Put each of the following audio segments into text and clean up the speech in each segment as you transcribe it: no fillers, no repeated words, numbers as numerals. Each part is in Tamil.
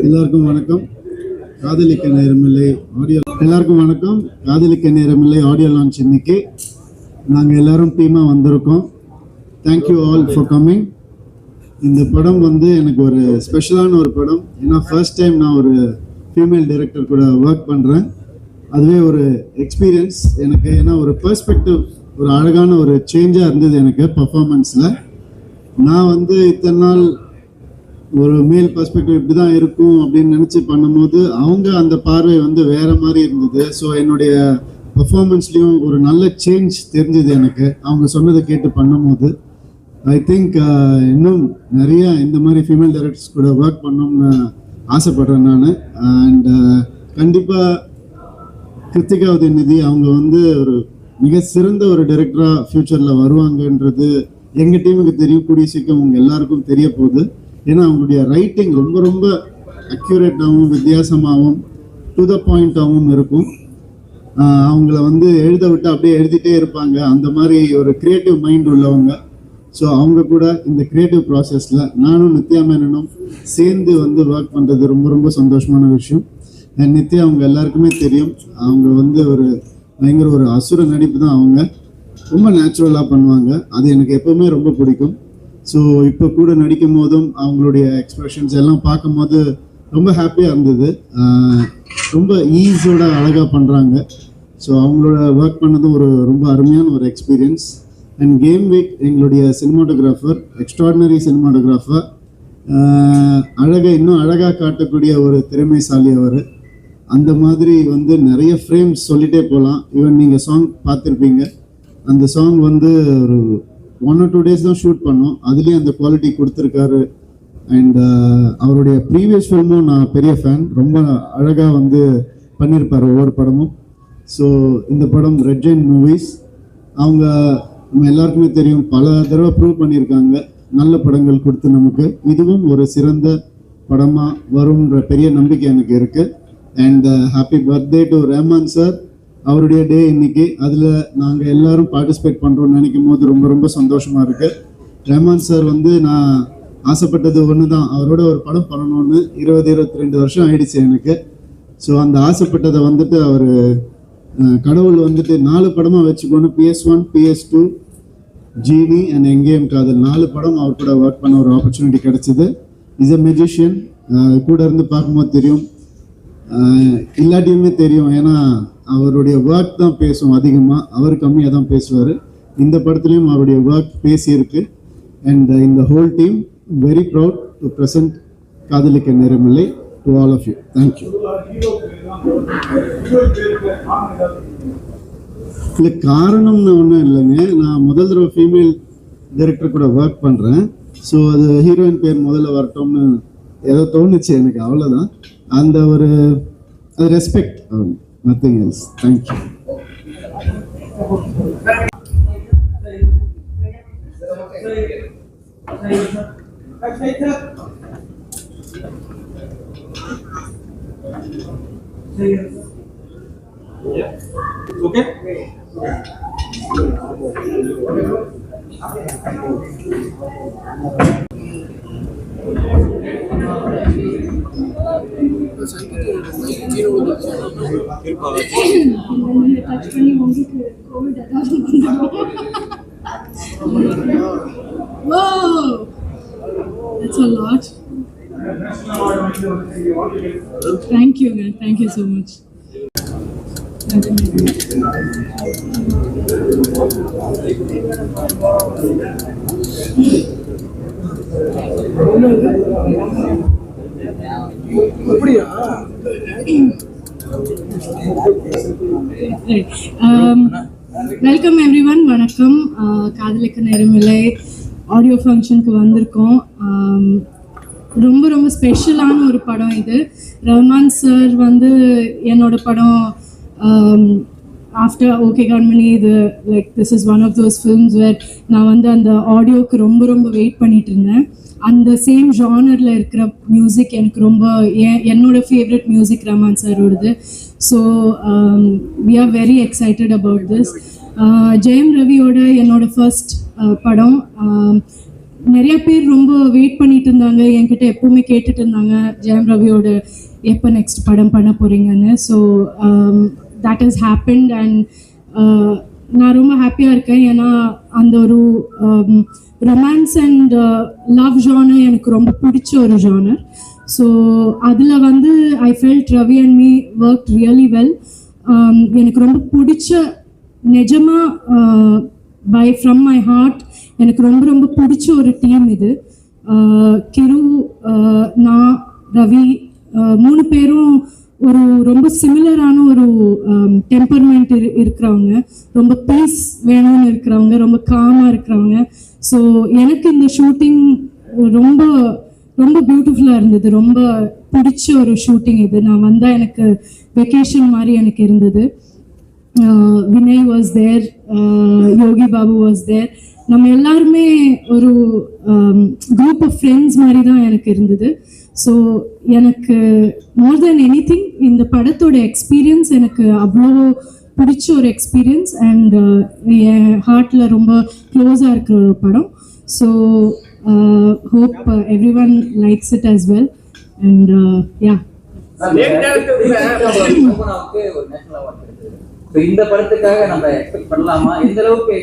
எல்லாருக்கும் வணக்கம். காதலிக்க நேரமில்லை ஆடியோ எல்லாருக்கும் வணக்கம். காதலிக்க நேரமில்லை ஆடியோ லான்ச் இன்னைக்கு நாங்கள் எல்லாரும் டீமாக வந்திருக்கோம். Thank you all for coming. இந்த படம் எனக்கு ஒரு ஸ்பெஷலான ஒரு படம். ஏன்னா ஃபர்ஸ்ட் டைம் நான் ஒரு ஃபீமேல் டைரக்டர் கூட ஒர்க் பண்ணுறேன். அதுவே ஒரு எக்ஸ்பீரியன்ஸ் எனக்கு. ஏன்னா ஒரு பெர்ஸ்பெக்டிவ், ஒரு அழகான ஒரு சேஞ்சாக இருந்தது எனக்கு பர்ஃபார்மன்ஸில். நான் இத்தனை நாள் ஒரு மேல் பெர்ஸ்பெக்டிவ் இப்படி தான் இருக்கும் அப்படின்னு நினச்சி பண்ணும்போது அவங்க அந்த பார்வை வேறு மாதிரி இருந்தது. ஸோ என்னுடைய பர்ஃபார்மன்ஸ்லேயும் ஒரு நல்ல சேஞ்ச் தெரிஞ்சது எனக்கு அவங்க சொன்னதை கேட்டு பண்ணும்போது. ஐ திங்க் இன்னும் நிறைய இந்த மாதிரி ஃபீமேல் டைரக்டர்ஸ் கூட ஒர்க் பண்ணணும்னு ஆசைப்படுறேன் நான். அண்ட் கண்டிப்பாக கிருத்திகா உதயநிதி அவங்க ஒரு மிக சிறந்த ஒரு டைரக்டராக ஃப்யூச்சரில் வருவாங்கன்றது எங்கள் டீமுக்கு தெரியும். கூடிய சீக்கிரம் உங்கள் எல்லாருக்கும் தெரிய போகுது. ஏன்னா அவங்களுடைய ரைட்டிங் ரொம்ப ரொம்ப அக்யூரேட்டாகவும் வித்தியாசமாகவும் டு த பாயிண்டாகவும் இருக்கும். அவங்கள எழுத விட்டு அப்படியே எழுதிட்டே இருப்பாங்க. அந்த மாதிரி ஒரு கிரியேட்டிவ் மைண்ட் உள்ளவங்க. ஸோ அவங்க கூட இந்த கிரியேட்டிவ் ப்ராசஸில் நானும் நித்யா மேனனும் சேர்ந்து ஒர்க் பண்ணுறது ரொம்ப ரொம்ப சந்தோஷமான விஷயம். நித்யா அவங்க எல்லாருக்குமே தெரியும். அவங்க ஒரு பயங்கர ஒரு அசுர நடிப்பு தான். அவங்க ரொம்ப நேச்சுரலாக பண்ணுவாங்க. அது எனக்கு எப்போவுமே ரொம்ப பிடிக்கும். ஸோ இப்போ கூட நடிக்கும் போதும் அவங்களுடைய எக்ஸ்பிரஷன்ஸ் எல்லாம் பார்க்கும் போது ரொம்ப ஹாப்பியாக இருந்தது. ரொம்ப ஈஸியோட அழகாக பண்ணுறாங்க. ஸோ அவங்களோட ஒர்க் பண்ணதும் ரொம்ப அருமையான ஒரு எக்ஸ்பீரியன்ஸ். அண்ட் கேம் வீக் எங்களுடைய சினிமாட்டோகிராஃபர், எக்ஸ்ட்ராடினரி சினிமாட்டோகிராஃபர், இன்னும் அழகாக காட்டக்கூடிய ஒரு திறமைசாலி அவர். அந்த மாதிரி நிறைய ஃப்ரேம்ஸ் சொல்லிகிட்டே போகலாம். ஈவன் நீங்கள் சாங் பார்த்துருப்பீங்க. அந்த சாங் ஒரு 1 or 2 days தான் ஷூட் பண்ணோம். அதுலேயும் அந்த குவாலிட்டி கொடுத்துருக்காரு. அண்ட் அவருடைய ப்ரீவியஸ் ஃபில்மும் நான் பெரிய ஃபேன். ரொம்ப அழகாக பண்ணியிருப்பார் ஒவ்வொரு படமும். ஸோ இந்த படம் ரெட் ஜெயின் மூவிஸ். அவங்க நம்ம எல்லாருக்குமே தெரியும், பல தடவை ப்ரூவ் பண்ணியிருக்காங்க நல்ல படங்கள் கொடுத்து நமக்கு. இதுவும் ஒரு சிறந்த படமாக வரும்ன்ற பெரிய நம்பிக்கை எனக்கு இருக்குது. And happy birthday to Rahman sir. அவருடைய டே இன்னைக்கு. அதில் நாங்கள் எல்லாரும் பார்ட்டிசிபேட் பண்ணுறோம்னு நினைக்கும் போது ரொம்ப ரொம்ப சந்தோஷமாக இருக்குது. ரஹ்மான் சார் நான் ஆசைப்பட்டது ஒன்று தான், அவரோட ஒரு படம் பண்ணணும்னு. 20-22 வருஷம் ஆயிடுச்சு எனக்கு. ஸோ அந்த ஆசைப்பட்டதை அவர் கடவுள் 4 படமாக வச்சுக்கணும். PS1, PS2, ஜீனி அண்ட் எங்கேயும் காதல் 4 படம் அவர் கூட ஒர்க் பண்ண ஒரு ஆப்பர்ச்சுனிட்டி கிடைச்சிது. Is a magician. கூட இருந்து பார்க்கும்போது தெரியும், இல்லாட்டியுமே தெரியும். ஏன்னா அவருடைய ஒர்க் தான் பேசும் அதிகமாக, அவர் கம்மியாக தான் பேசுவார். இந்த படத்துலையும் அவருடைய ஒர்க் பேசியிருக்கு. அண்ட் இந்த whole team very proud to present Kadhalikka Neramillai to all of you. Thank you. இல்லை காரணம்னு ஒன்றும் இல்லைங்க. நான் முதல் தடவை ஃபீமேல் டைரக்டர் கூட ஒர்க் பண்ணுறேன். ஸோ அது ஹீரோயின் பேர் முதல்ல வரட்டும்னு ஏதோ தோணுச்சு எனக்கு, அவ்வளோதான். அந்த ஒரு respect, nothing else. Thank you. Okay. Whoa, that's a lot. Thank you, man. Thank you so much. Welcome everyone. வணக்கம். காதலிக்க நேரமில்லை ஆடியோ ஃபங்க்ஷனுக்கு வந்திருக்கோம். ரொம்ப ரொம்ப ஸ்பெஷலான ஒரு படம் இது. ரஹ்மான் சார் என்னோட படம் ஆஃப்டர் ஓகே கண்மணி இது like this is one of those films where நான் வந்து அந்த ஆடியோக்கு ரொம்ப ரொம்ப வெயிட் பண்ணிட்டு இருந்தேன். அந்த சேம் ஜானரில் இருக்கிற மியூசிக் எனக்கு ரொம்ப என்னோட ஃபேவரட் மியூசிக் ரஹ்மான் சாரோடது. So we are very excited about this. Jayam ரவியோட என்னோட ஃபர்ஸ்ட் படம். நிறைய பேர் ரொம்ப வெயிட் பண்ணிட்டு இருந்தாங்க, என்கிட்ட எப்பவுமே கேட்டுட்டு இருந்தாங்க ஜெயம் ரவியோட எப்போ நெக்ஸ்ட் படம் பண்ண போகிறீங்கன்னு. So that is happened and நான் ரொம்ப ஹாப்பியாக இருக்கேன். ஏன்னா அந்த ஒரு ரொமான்ஸ் அண்ட் லவ் ஜானர் எனக்கு ரொம்ப பிடிச்ச ஒரு ஜானர். ஸோ அதில் வந்து I felt Ravi and me work really well. எனக்கு ரொம்ப பிடிச்ச நிஜமாக பை ஃப்ரம் மை ஹார்ட் எனக்கு ரொம்ப ரொம்ப பிடிச்ச ஒரு டீம் இது. கிரு, நான், ரவி 3 பேரும் ஒரு ரொம்ப சிமிலரான ஒரு டெம்பர்மெண்ட் இருக்கிறவங்க, ரொம்ப பீஸ் வேணும்னு இருக்கிறவங்க, ரொம்ப காமாக இருக்கிறவங்க. ஸோ எனக்கு இந்த ஷூட்டிங் ரொம்ப ரொம்ப பியூட்டிஃபுல்லாக இருந்தது. ரொம்ப பிடிச்ச ஒரு ஷூட்டிங் இது. நான் வந்தால் எனக்கு வெக்கேஷன் மாதிரி எனக்கு இருந்தது. Vinay was there, Yogi Babu was there. நம்ம எல்லாருமே ஒரு குரூப் ஆஃப் ஃப்ரெண்ட்ஸ் மாதிரி தான் எனக்கு இருந்தது. ஸோ எனக்கு மோர் தென் எனி திங் இந்த படத்தோட எக்ஸ்பீரியன்ஸ் எனக்கு அவ்வளோ பிடிச்ச ஒரு எக்ஸ்பீரியன்ஸ் அண்ட் என் ஹார்ட்டில் ரொம்ப க்ளோஸாக இருக்கிற ஒரு படம். So hope everyone likes it as well and yeah. இந்த படத்துக்காக நம்ம எக்ஸ்பெக்ட் பண்ணலாமா? எந்த அளவுக்கு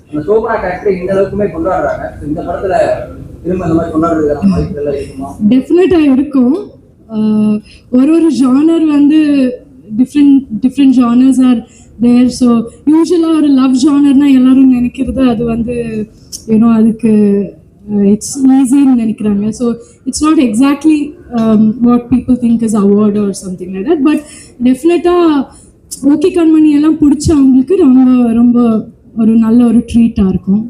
அந்த சோபனா கேரக்டர் இந்த அளவுக்குமே கொண்டாடுறாங்க, இந்த படத்துல திரும்ப இந்த மாதிரி கொண்டாடுறதுக்கான வாய்ப்புகள் இருக்குமா? டெஃபினட்டா இருக்கும். ஒரு ஜானர் வந்து different genres are there. So யூஸ்வலாக ஒரு லவ் ஜானர்னா எல்லாரும் நினைக்கிறது அது வந்து யூனோ அதுக்கு it's easy in நினைக்கிறாங்க. So it's not exactly what people think is award or something like that, but definitely okay கண்மணி எல்லாம் பிடிச்சவங்களுக்கு ரொம்ப ரொம்ப ஒரு நல்ல ஒரு ட்ரீட்டா இருக்கும்.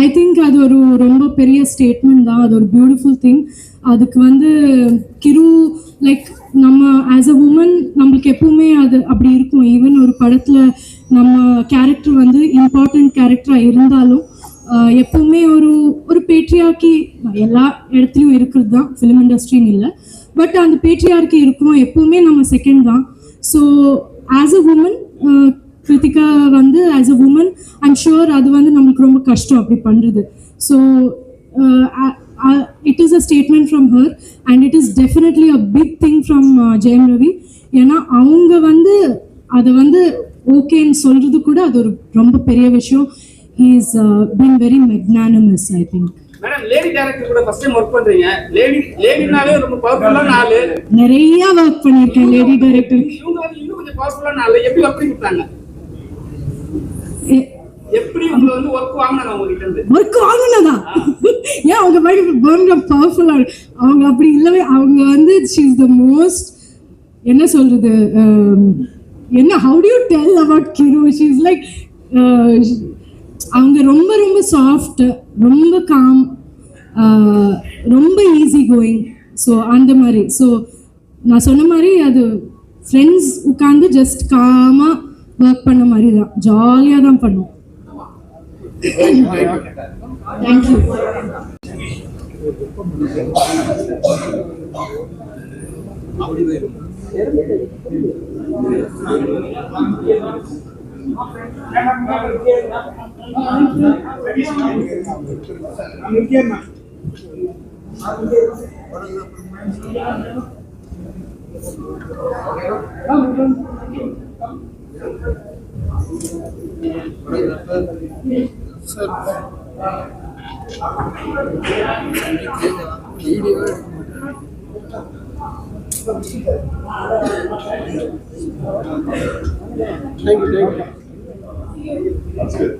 ஐ திங்க் அது ஒரு ரொம்ப பெரிய ஸ்டேட்மெண்ட் தான். அது ஒரு பியூட்டிஃபுல் திங். அதுக்கு வந்து கிரு லைக் நம்ம ஆஸ் அ உமன் நம்மளுக்கு எப்பவுமே அது அப்படி இருக்கும். ஈவன் ஒரு படத்தில் நம்ம கேரக்டர் வந்து இம்பார்ட்டண்ட் கேரக்டராக இருந்தாலும் எப்பவுமே ஒரு பேட்ரியார்கி எல்லா இடத்துலையும் இருக்கிறது தான், ஃபிலிம் இண்டஸ்ட்ரின்னு இல்லை, பட் அந்த பேட்ரியார்கி இருக்கும். எப்பவுமே நம்ம செகண்ட் தான். So as a woman Krithika வந்து as a woman I'm sure அது வந்து நம்மளுக்கு ரொம்ப கஷ்டம் அப்படி பண்ணுறது. So it is a statement from her and it is definitely a big thing from Jayam Ravi. ஏன்னா அவங்க வந்து அதை வந்து ஓகேன்னு சொல்கிறது கூட அது ஒரு ரொம்ப பெரிய விஷயம். he is been very magnanimous I think. Madam lady director கூட ஃபர்ஸ்ட் டைம் வர்க் பண்றீங்க. லேடினாவே ரொம்ப பவர்ஃபுல்லான ஆளு. நிறைய வர்க் பண்ணிருக்கேன் லேடி டைரக்டர். இவங்க வந்து இன்னும் கொஞ்சம் பவர்ஃபுல்லான ஆளு. எப்படி வர்க் பண்ணிட்டாங்க? எப்படி உங்களை வந்து வர்க் வாங்குனாங்க அவங்க கிட்ட இருந்து? வர்க் வாங்குனதா? ஏன் அவங்க பயங்கர பவர்ஃபுல்லா அவங்க அப்படி இல்லவே. அவங்க வந்து she is the most என்ன சொல்றது என்ன how do you tell about Kiru? she is like அவங்க ரொம்ப ரொம்ப சாஃப்ட், ரொம்ப காம், ரொம்ப ஈஸி கோயிங். ஸோ அந்த மாதிரி. ஸோ நான் சொன்ன மாதிரி அது ஃப்ரெண்ட்ஸ் உட்காந்து ஜஸ்ட் காமாக ஒர்க் பண்ண மாதிரி தான், ஜாலியாக தான் பண்ணோம். தேங்க்யூ. That's good.